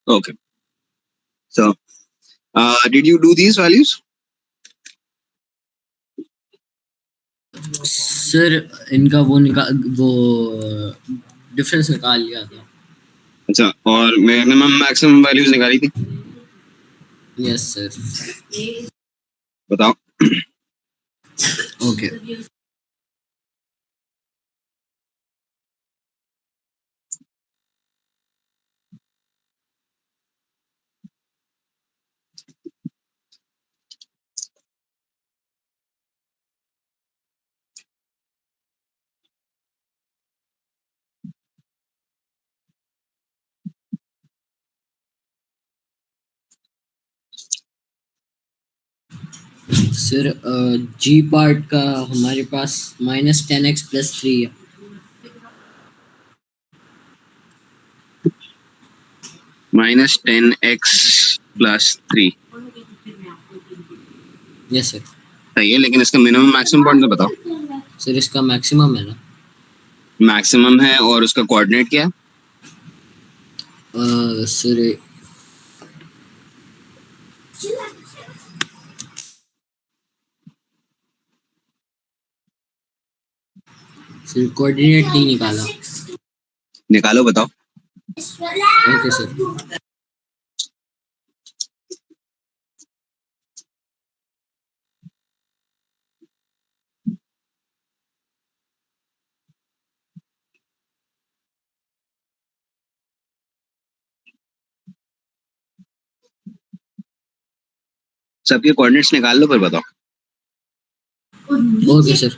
Okay. So, did you do these values? Sir इनका वो difference निकाल लिया था. अच्छा, और मिनिमम मैक्सिमम वैल्यूज निकाली थी? Yes sir. बताओ. ओके. सर जी पार्ट का हमारे पास -10x+3 है. -10x+3 yes sir. सही है, लेकिन इसका मिनिमम मैक्सिमम पॉइंट तो बताओ. सर इसका मैक्सिमम है ना. मैक्सिमम है, और उसका कोऑर्डिनेट क्या है? सर सर कोऑर्डिनेट नहीं निकाला. निकालो, बताओ. Okay sir. सबके कोऑर्डिनेट्स निकाल लो, फिर बताओ. Okay sir.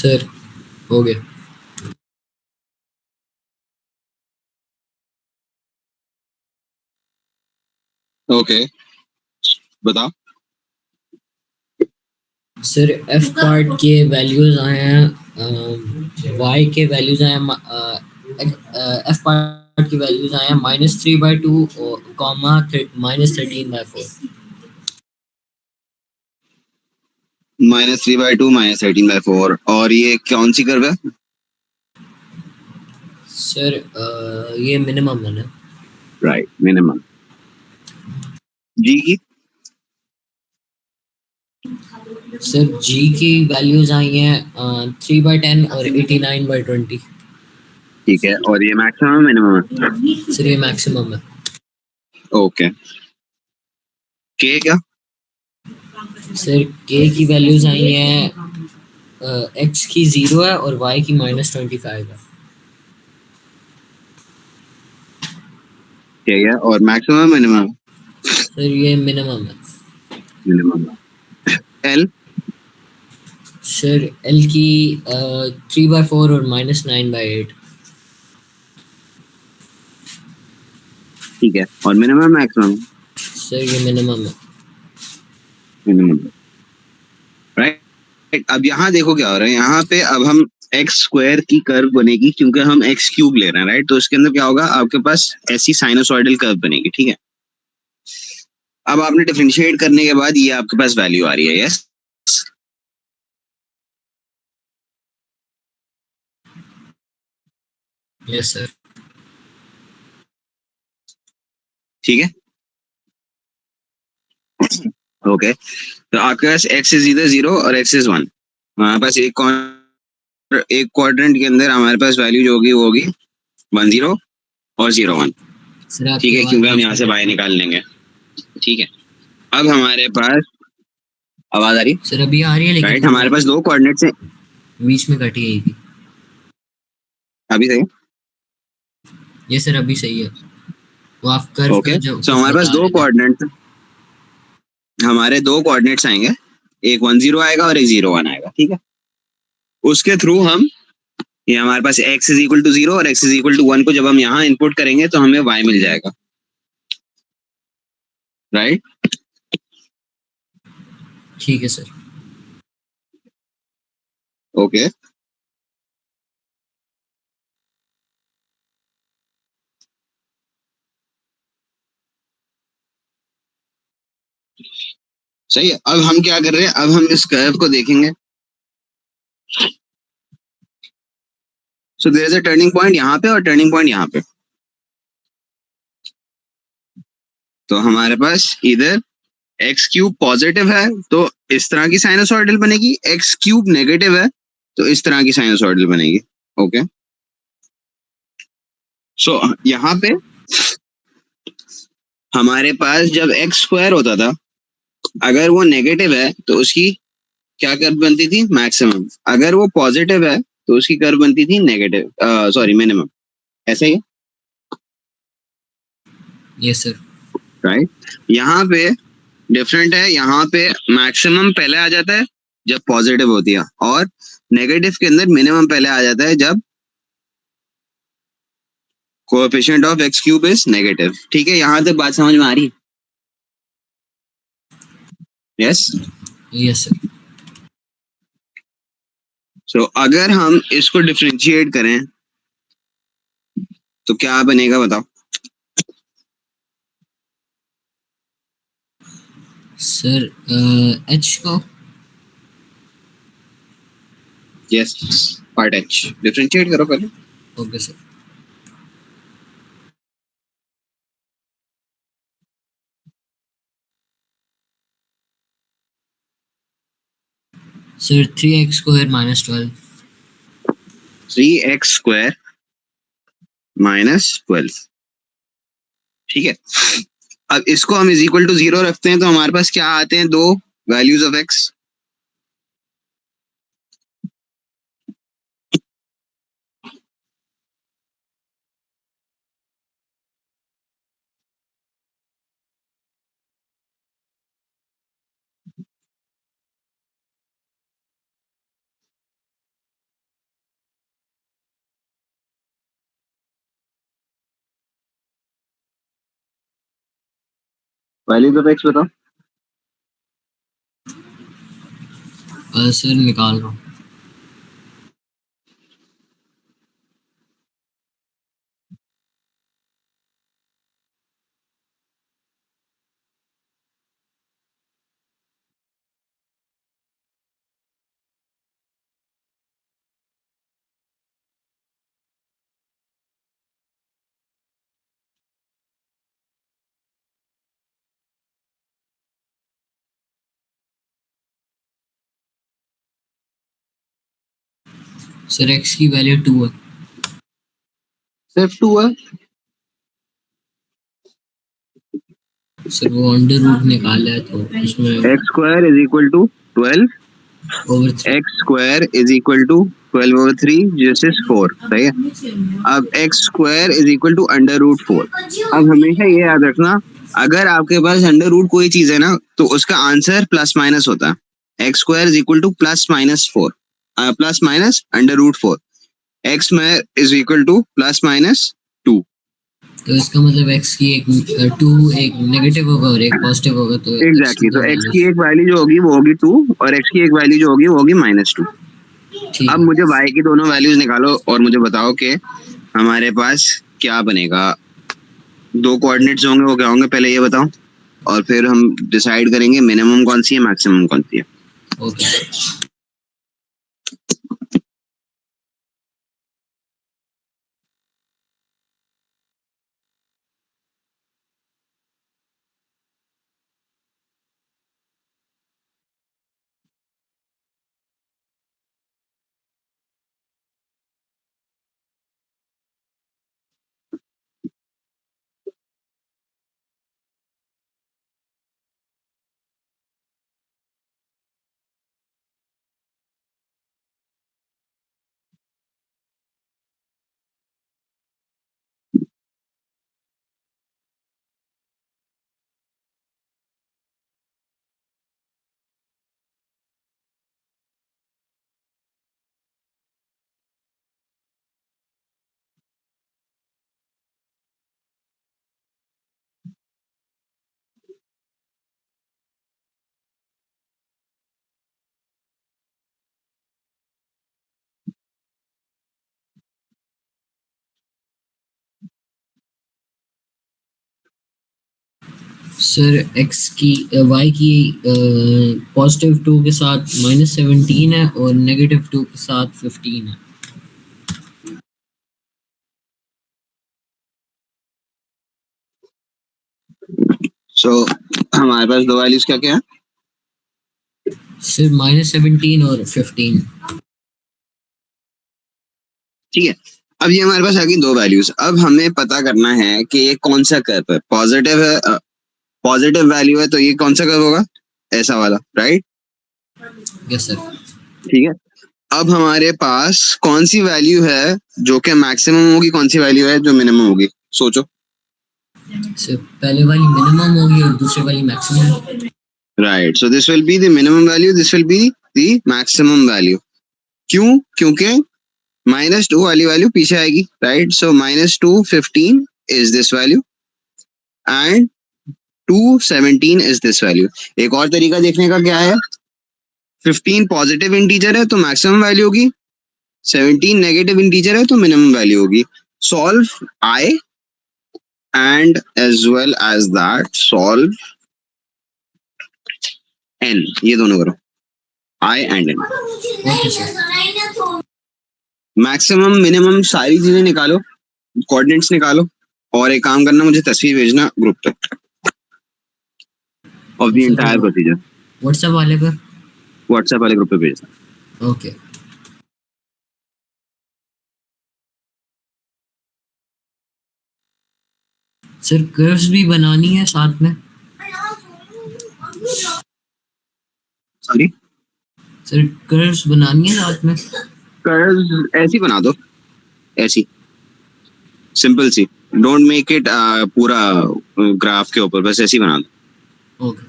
सर हो गया। ओके, बताओ। सर एफ पार्ट के वैल्यूज आए हैं, वाई के वैल्यूज आए हैं, एफ पार्ट की वैल्यूज आए हैं -3/2 कॉमा -13/4। -3/2 -13/4, और ये कौन सी कर्व है? सर ये मिनिमम है ना। Right, minimum. जी की? सर जी की वैल्यूज आई हैं 3/10 और 89/20। ठीक है, और ये मैक्सिमम मिनिमम है? सर ये मैक्सिमम है। ओके, के क्या? सर के की वैल्यूज आई हैं एक्स की 0 है और वाई की -25 है। के क्या, और मैक्सिमम मिनिमम? सर ये मिनिमम है। मिनिमम। एल? सर एल की 3/4 और -9/8। ठीक है, और मिनिमम मैक्सिमम? सर ये मिनिमम है। मिनिमम। राइट, अब यहाँ देखो क्या हो रहा है। यहाँ पे अब हम एक्स स्क्वायर की कर्व बनेगी, क्योंकि हम एक्स क्यूब ले रहे हैं, राइट। तो इसके अंदर क्या होगा, आपके पास ऐसी साइनोसॉइडल कर्व बनेगी, ठीक है। अब आपने डिफरेंशिएट करने के बाद ये आपके पास वैल्यू आ रही है, यस। Yes sir. ठीक है, ओके। तो आपके पास एक्स इज इधर 0 और एक्स इज 1। हमारे पास एक क्वाड्रेंट के अंदर हमारे पास वैल्यू जो होगी वो होगी 10 और 01। सर ठीक आपकी है, आवाज क्योंकि हम बीच यहाँ में से कट बाय रही है। निकाल लेंगे। ठीक है, अब हमारे पास आवाज आ रही है? सर अभी आ रही है लेकिन राइट, हमारे पास दो कोऑर्डिनेट्स हैं। बीच में कटी गई थी। अभी सही? ये सर अभी सही है। वो आप कर्व का ओके, जो सो कुछ हमारे पास बता दो रहे थे। कोऑर्डिनेट्स, हमारे दो कोऑर्डिनेट्स आएंगे। एक 10 आएगा और एक 01 आएगा, ठीक है। उसके थ्रू हम, ये हमारे पास x इज इक्वल टू 0 और x इज इक्वल टू 1 को जब हम यहाँ इनपुट करेंगे तो हमें y मिल जाएगा, राइट। ठीक है सर। ओके, सही है। अब हम क्या कर रहे हैं, अब हम इस कर्व को देखेंगे। So there is a turning point यहाँ पे और टर्निंग पॉइंट यहाँ पे। तो हमारे पास इधर एक्स क्यूब पॉजिटिव है तो इस तरह की साइनोसॉइडल बनेगी, एक्स क्यूब नेगेटिव है तो इस तरह की साइनोसॉइडल बनेगी। ओके, सो यहाँ पे हमारे पास जब एक्स स्क्वायर होता था, अगर वो नेगेटिव है तो उसकी क्या कर्व बनती थी, मैक्सिमम। अगर वो पॉजिटिव है तो उसकी कर्व बनती थी नेगेटिव, सॉरी मिनिमम। ऐसे ही, यस सर। राइट। यहाँ पे डिफरेंट है, यहाँ पे मैक्सिमम पहले आ जाता है जब पॉजिटिव होती है, और नेगेटिव के अंदर मिनिमम पहले आ जाता है जब coefficient of x cube is negative. ठीक है, यहाँ तक बात समझ में आ रही है? यस। Yes sir. सो अगर हम इसको डिफरेंशिएट करें तो क्या बनेगा, बताओ। सर एच को। यस, पार्ट एच डिफरेंशिएट करो पहले। Okay sir. Sir 3x² -12। 3x² -12। ठीक है, अब इसको हम इज इक्वल टू 0 रखते हैं तो हमारे पास क्या आते हैं, दो values of x. Values of x बताओ। सर निकाल रहा हूँ। सर एक्स की वैल्यू 2 है। सिर्फ 2 है? सर वो अंडर रूट निकाला है तो उसमें x square is equal to 12 over 3। X square is equal to 12/3 this is 4, सही है। अब x square is equal to under root 4। अब हमेशा ये याद रखना, अगर आपके पास अंडर रूट कोई चीज है ना तो उसका आंसर प्लस माइनस होता है। X square is equal to plus minus 4, plus minus under root 4। X में is equal to plus minus 2। तो इसका मतलब एक्स की एक 2 एक नेगेटिव होगा और एक पॉजिटिव होगा, तो एक्स की एग्जैक्टली, दो तो एक्स की वैल्यूज। एक वैल्यू जो होगी वो होगी 2 और एक्स की एक वैल्यू जो होगी वो होगी -2। ठीक अब है। मुझे y की दोनों वैल्यूज निकालो और मुझे बताओ कि हमारे पास क्या बनेगा। दो कोऑर्डिनेट्स होंगे, वो क्या होंगे पहले ये बताओ, और फिर हम डिसाइड करेंगे मिनिमम कौन सी है मैक्सिमम कौन सी है। ओके। सर एक्स की वाई की पॉजिटिव 2 के साथ -17 है और नेगेटिव 2 के साथ 15 है। सो हमारे पास दो वैल्यूज क्या क्या है? सर -17 और 15। ठीक है, अब ये हमारे पास आ गई दो वैल्यूज। अब हमें पता करना है कि ये कौन सा कर्व है। पॉजिटिव है, पॉजिटिव वैल्यू है तो ये कौन सा कर्व होगा? ऐसा वाला, राइट? Yes sir. ठीक है, अब हमारे पास कौन सी वैल्यू है जो कि मैक्सिमम होगी, कौन सी वैल्यू है जो मिनिमम होगी? सोचो। सर पहले वाली मिनिमम होगी और दूसरी वाली maximum. Right, so this will be the minimum value, this will be the maximum value. क्यों? क्योंकि -2 वाली वैल्यू पीछे आएगी, right? So -2 15 is this value and 2 17 is this value. एक और तरीका देखने का क्या है, 15 पॉजिटिव इंटीजर है तो मैक्सिमम वैल्यू होगी, 17 नेगेटिव इंटीजर है तो मिनिमम वैल्यू होगी। Solve I and as well as that solve n, ये दोनों करो, i and n। Okay sir. Maximum minimum सारी चीजें निकालो, कोऑर्डिनेट्स निकालो, और एक काम करना, मुझे तस्वीर भेजना ग्रुप तक of the sir entire procedure. WhatsApp वाले पर। व्हाट्सएप वाले ग्रुप पे भेजना। ओके। सर कर्व्स भी बनानी है साथ में। सॉरी, सर कर्व्स बनानी है साथ में। कर्व ऐसी बना दो, ऐसी सिंपल सी, डोंट मेक इट पूरा ग्राफ के ऊपर, बस ऐसी बना दो ओके।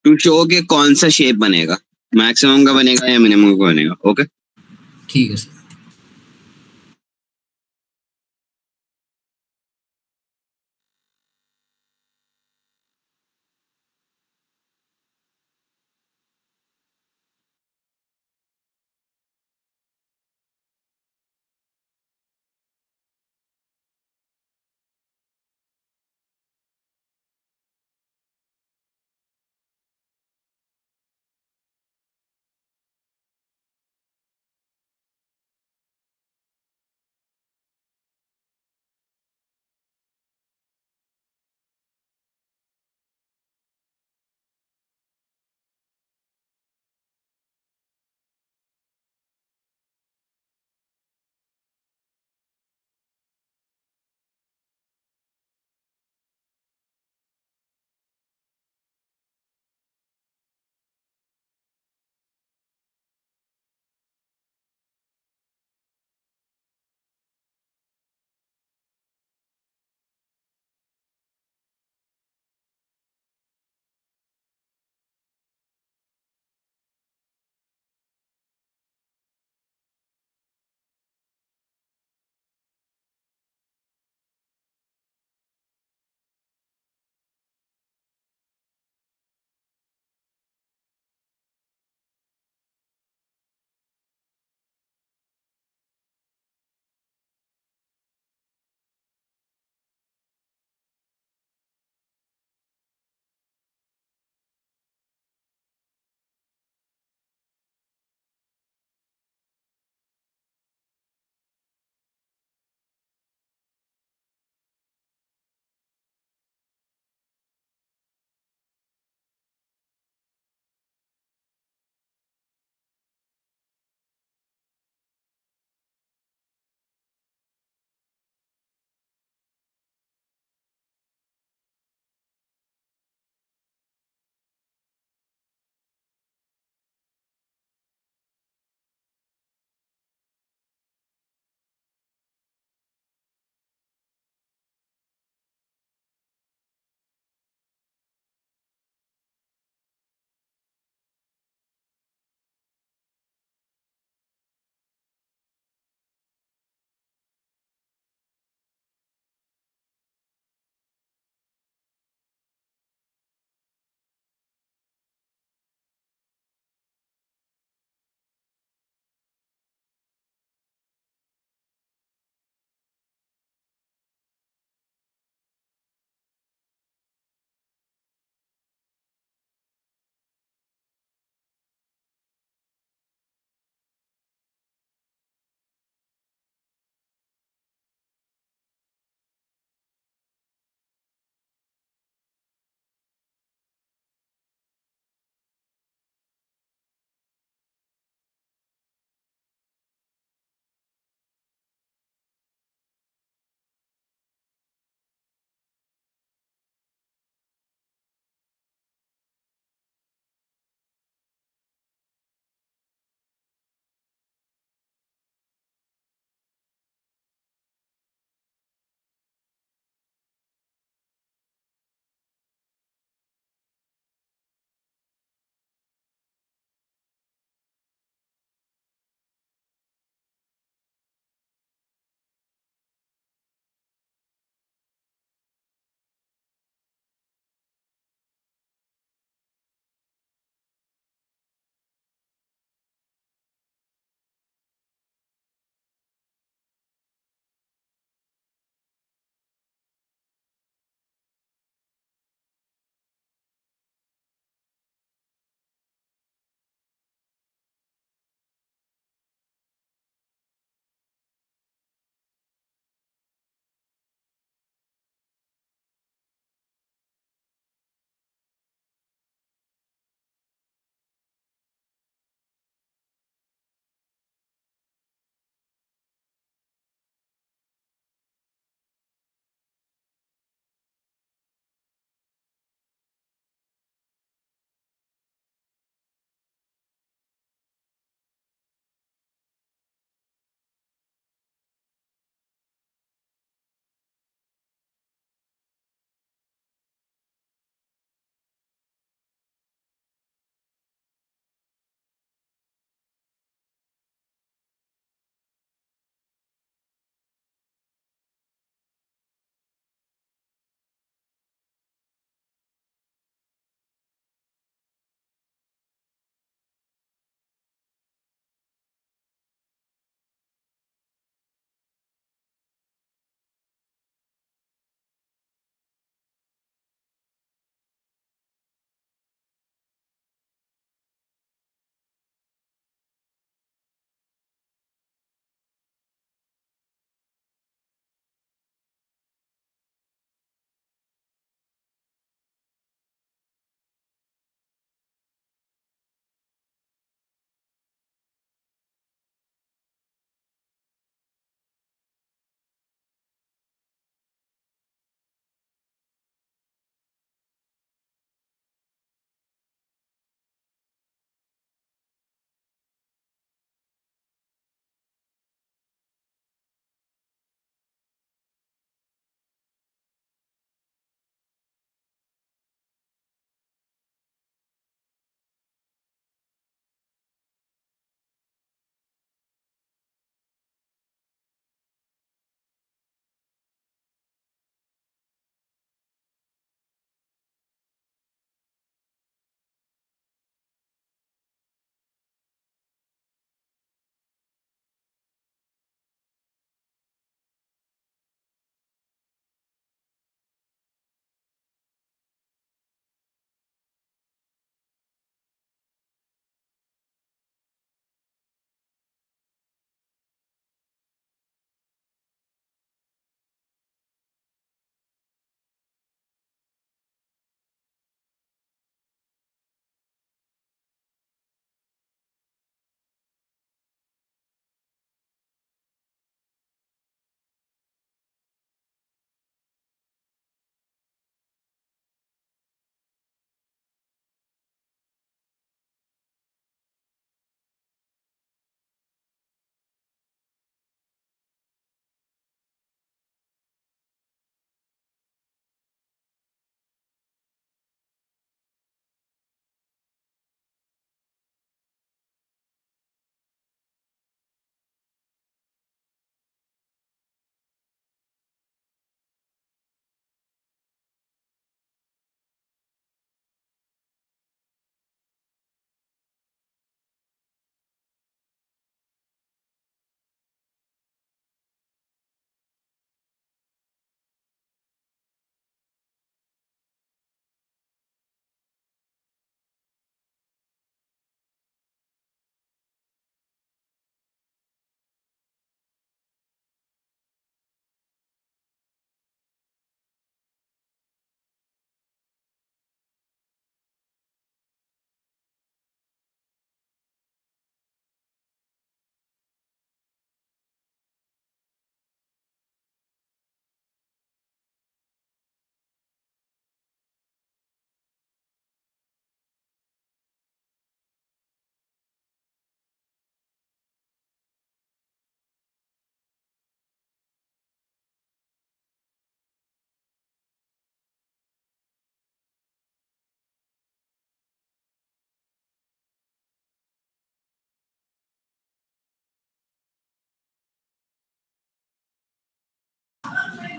टू शो के कौन सा शेप बनेगा, मैक्सिमम का बनेगा या मिनिमम का बनेगा। ओके, ठीक है sir.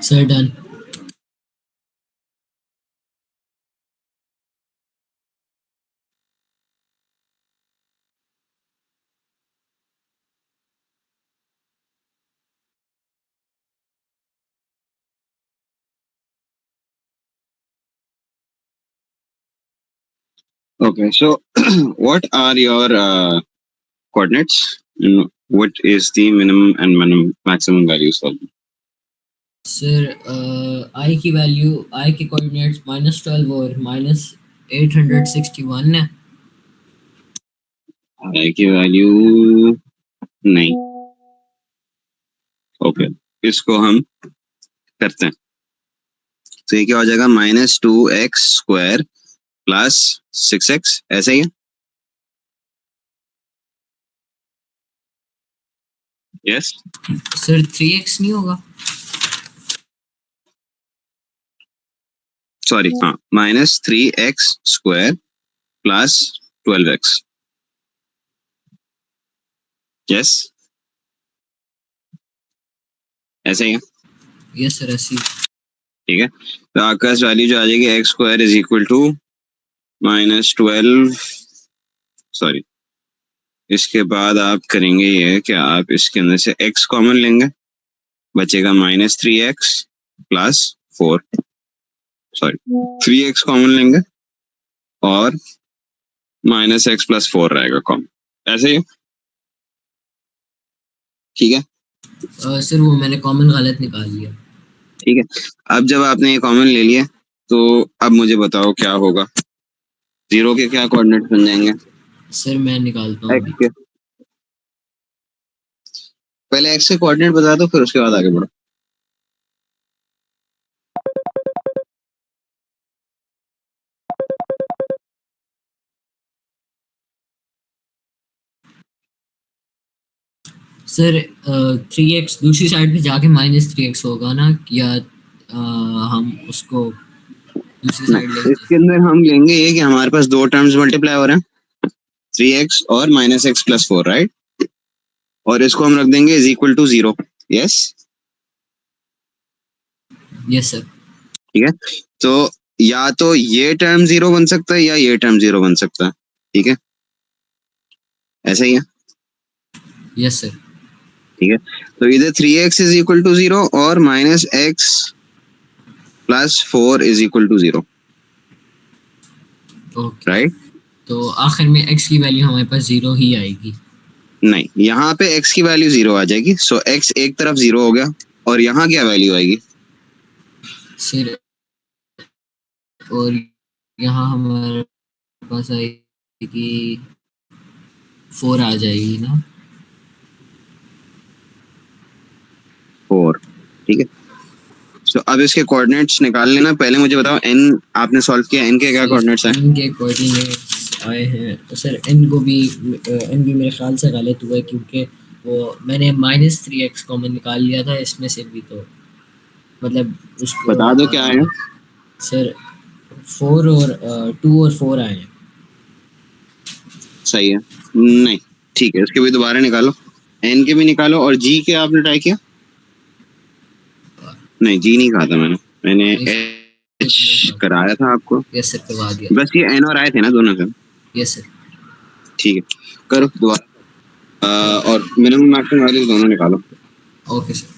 Sir done. Okay, so what are your coordinates? What is the minimum and maximum values for them? Sir I की वैल्यू, आई के कोऑर्डिनेट्स -12 और -861 है। I की वैल्यू नहीं। ओके, इसको हम करते हैं। तो ये क्या हो जाएगा, -2x² प्लस 6x, ऐसा ही है। यस सर 3x नहीं होगा? सॉरी, हाँ, -3x² प्लस 12x। यस, ऐसा ही है। यस सर, ऐसी। ठीक है, तो आपका वैल्यू जो आ जाएगी x² is equal to -12, sorry, इसके बाद आप करेंगे ये कि आप इसके अंदर से x कॉमन लेंगे, बचेगा -3x plus 4, sorry 3x common लेंगे और -x प्लस 4 रहेगा कॉमन, ऐसे ही। ठीक है, सर वो मैंने कॉमन गलत निकाल लिया। ठीक है, अब जब आपने ये कॉमन ले लिया तो अब मुझे बताओ क्या होगा। 0 के क्या कोऑर्डिनेट्स बन जाएंगे? सर मैं निकालता हूँ x अभी। के, पहले x के कोऑर्डिनेट बता दो फिर उसके बाद आगे बढ़ो। सर 3x दूसरी साइड पे जाके -3x होगा ना, या हम उसको दूसरी ना, साइड ले जाए? इसके अंदर हम लेंगे ये कि हमारे पास दो टर्म्स मल्टीप्लाई हो रहे हैं, 3x और -x प्लस 4, राइट, और इसको हम रख देंगे is equal to 0। Yes, yes sir. ठीक है, तो या तो ये टर्म 0 बन सकता है या ये टर्म 0 बन सकता है। ठीक है, ऐसा ही है। Yes sir. ठीक है, तो इधर 3x इज इक्वल टू 0 और -x plus 4 is equal to 0, okay, right. तो आखिर में x की वैल्यू हमारे पास 0 ही आएगी। नहीं, यहाँ पे x की वैल्यू 0 आ जाएगी, सो x एक तरफ 0 हो गया, और यहाँ क्या वैल्यू आएगी? सर और यहाँ हमारे पास आएगी 4 आ जाएगी ना? 4। ठीक है, सो अब इसके कोऑर्डिनेट्स निकाल लेना। पहले मुझे बताओ n आपने सॉल्व किया, n के क्या सर कोऑर्डिनेट्स हैं? n के कोऑर्डिनेट्स आए हैं, तो सर n को भी n भी मेरे ख्याल से गलत हुआ है, क्योंकि वो मैंने -3x कॉमन निकाल लिया था इसमें से भी, तो मतलब उसको बता दो क्या है। सर 4 और 2 और 4 आए हैं। सही है, नहीं, ठीक है, इसके भी दोबारा निकालो, n के भी निकालो, और g के आपने ट्राई किया? नहीं, g नहीं कहा था मैंने h कराया था आपको। यस सर, करवा दिया। बस ये n और i थे ना दोनों से। Yes sir. ठीक है, करो दोबारा, और मिनिमम मैक्सिमम वैल्यूज दोनों निकालो। Okay sir.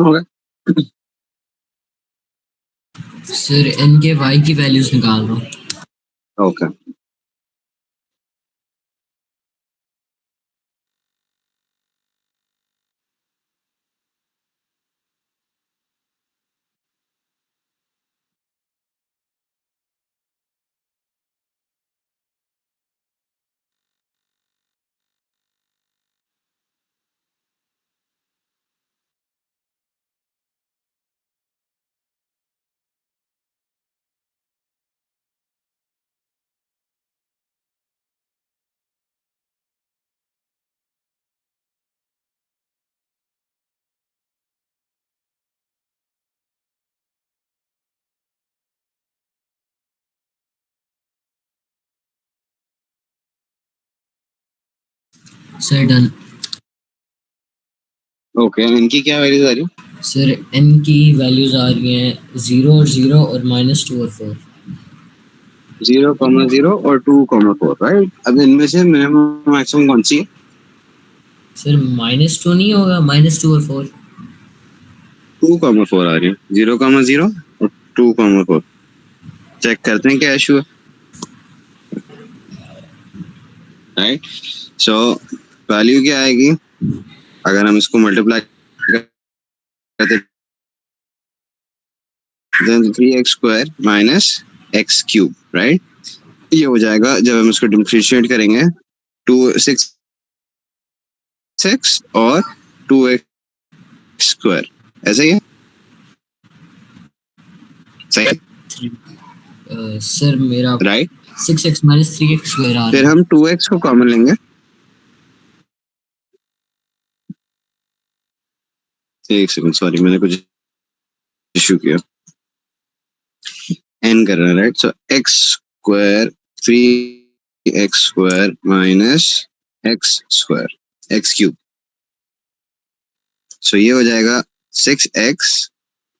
होगा? सर n के y की वैल्यूज निकाल रहा हूँ। Okay sir done. ओके, इनकी क्या वैल्यूज आ रही है? सर n की वैल्यूज आ रही हैं 0 और 0 और -2 और 4। 0,0 और 2,4, राइट? अब इनमें से मिनिमम मैक्सिमम कौन सी है? सर -2 नहीं होगा, -2 और 4। 2,4 आ रही है। 0,0 और 2,4। चेक करते हैं क्या इशू है, राइट? सो वैल्यू क्या आएगी अगर हम इसको मल्टीप्लाई करते हैं? 3x² - x³, right? ये हो जाएगा जब हम इसको डिफरेंशिएट करेंगे 6x और 2x², ऐसा ही है? सही है, सर मेरा राइट? 6x - 3x² आ रहा फिर है। हम 2x को कॉमन लेंगे। एक सेकंड, सॉरी, मैंने कुछ इशू किया। n कर रहा है, राइट? सो x², 3x² - x², x³। सो ये हो जाएगा 6x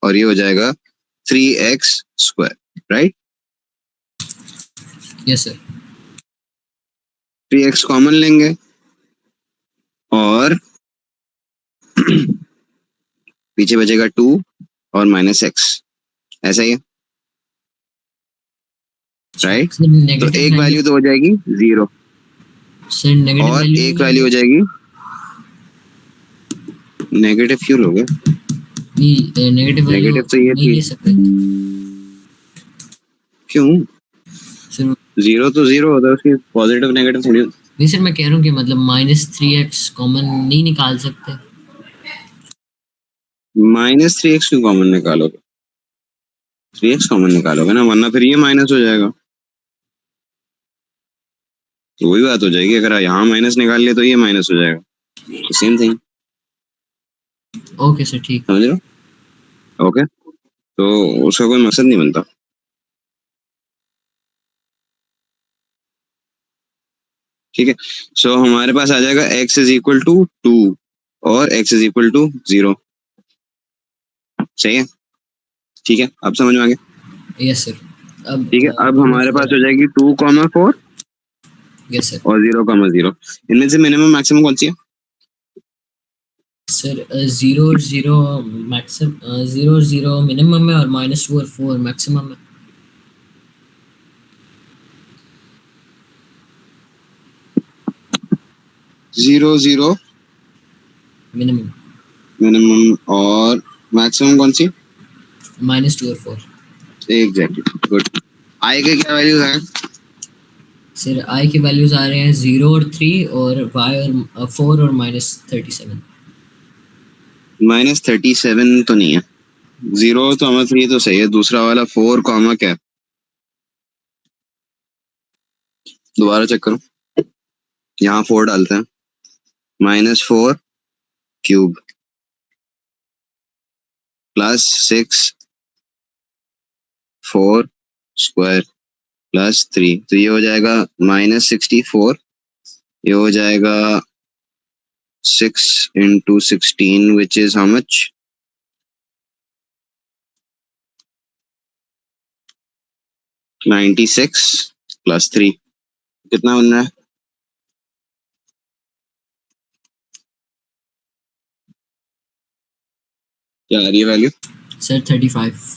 और ये हो जाएगा 3x², right? Yes sir. 3x common लेंगे और पीछे बचेगा 2 और -x, ऐसा ही है, राइट? सर तो नेगेटिव एक वैल्यू। वैल्यू तो हो जाएगी 0 सर नेगेटिव और वैल्यू एक नहीं वैल्यू हो होगी? जाएगी नेगेटिव। क्यों लोगे? नहीं, नेगेटिव वैल्यू नेगेटिव तो ये नहीं थी। ले सकते। क्यों? सर 0 तो 0 होता है, उसकी पॉजिटिव नेगेटिव थोड़ी होती। नहीं सर, मैं कह रहा हूँ कि मतलब -3x कॉमन नहीं निकाल सकते। -3x क्यों कॉमन निकालोगे? 3x कॉमन निकालोगे ना, वरना फिर ये माइनस हो जाएगा। तो वही बात हो जाएगी, अगर यहाँ माइनस निकाल लिया तो ये माइनस हो जाएगा, तो सेम थिंग। ओके सर, ठीक। समझ रहे हो? ओके, तो उसका कोई मकसद नहीं बनता। ठीक है, सो हमारे पास आ जाएगा x = 2 और x = 0। सही है, ठीक है, अब समझ में आ गया? Yes sir. अब ठीक है, अब नंबर हमारे 4 पास है। हो जाएगी 2,4 यस सर। और 0,0। इनमें से मिनिमम मैक्सिमम कौन सी है? सर 0 और 0 मैक्सिमम, 0 और 0 मिनिमम है और -2 और 4 मैक्सिमम है। 0, 0 मिनिमम। मिनिमम और मैक्सिमम कौन सी? -2 और 4। Exactly, good. आई के क्या वैल्यू है? सर आई के वैल्यूज आ रहे हैं 0 और 3 और y और 4 और -37। -37 तो नहीं है। 0 तो हमारा 3 तो सही है, दूसरा वाला 4 कॉमा क्या है? दोबारा चेक करो, यहाँ 4 डालते हैं। -4³ +6 4² +3, तो ये हो जाएगा -64। ये हो जाएगा 6 × 16 विच इज हाउ मच? 96 +3 कितना बन रहा है? क्या आ रही है वैल्यू? सर 35।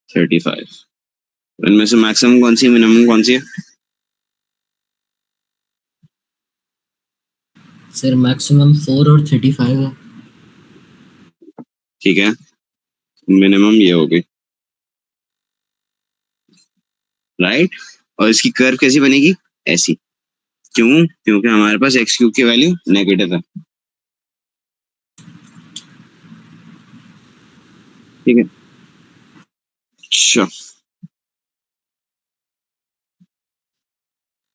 35। इनमें से मैक्सिमम कौन सी, मिनिमम कौन सी है? सर मैक्सिमम 4 और 35 है। ठीक है, मिनिमम ये हो गई, राइट। और इसकी कर्व कैसी बनेगी? ऐसी। क्यों? क्योंकि हमारे पास एक्स क्यूब की वैल्यू नेगेटिव है। ठीक है, अच्छा,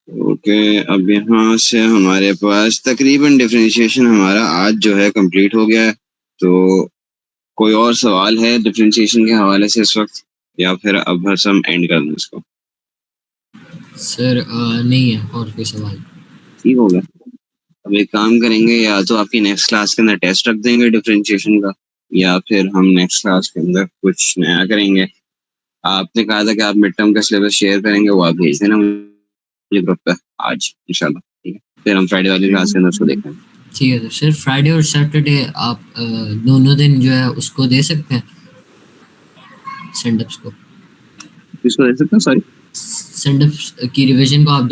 ओके। अब यहाँ से हमारे पास तकरीबन डिफरेंशिएशन हमारा आज जो है कंप्लीट हो गया है। तो कोई और सवाल है डिफरेंशिएशन के हवाले से इस वक्त, या फिर अब बस हम एंड कर दें इसको? सर नहीं है और कोई सवाल। ठीक हो गया। अब एक काम करेंगे, या तो आपकी नेक्स्ट क्लास के अंदर टेस्ट रख देंगे डिफरेंशिएशन का, या फिर हम नेक्स्ट क्लास के अंदर कुछ नया करेंगे। आपने कहा था कि आप मिड टर्म का सिलेबस शेयर करेंगे, वो आप भेज देना मुझे ग्रुप पे आज इंशाल्लाह। ठीक है, फिर हम फ्राइडे वाली क्लास के अंदर उसको देखेंगे। ठीक है सर, फ्राइडे और सैटरडे आप दोनों दिन जो है उसको दे सकते हैं, सेंडअप्स को। इसको दे सकते हैं, सॉरी? सेंडअप्स की रिवीजन को आप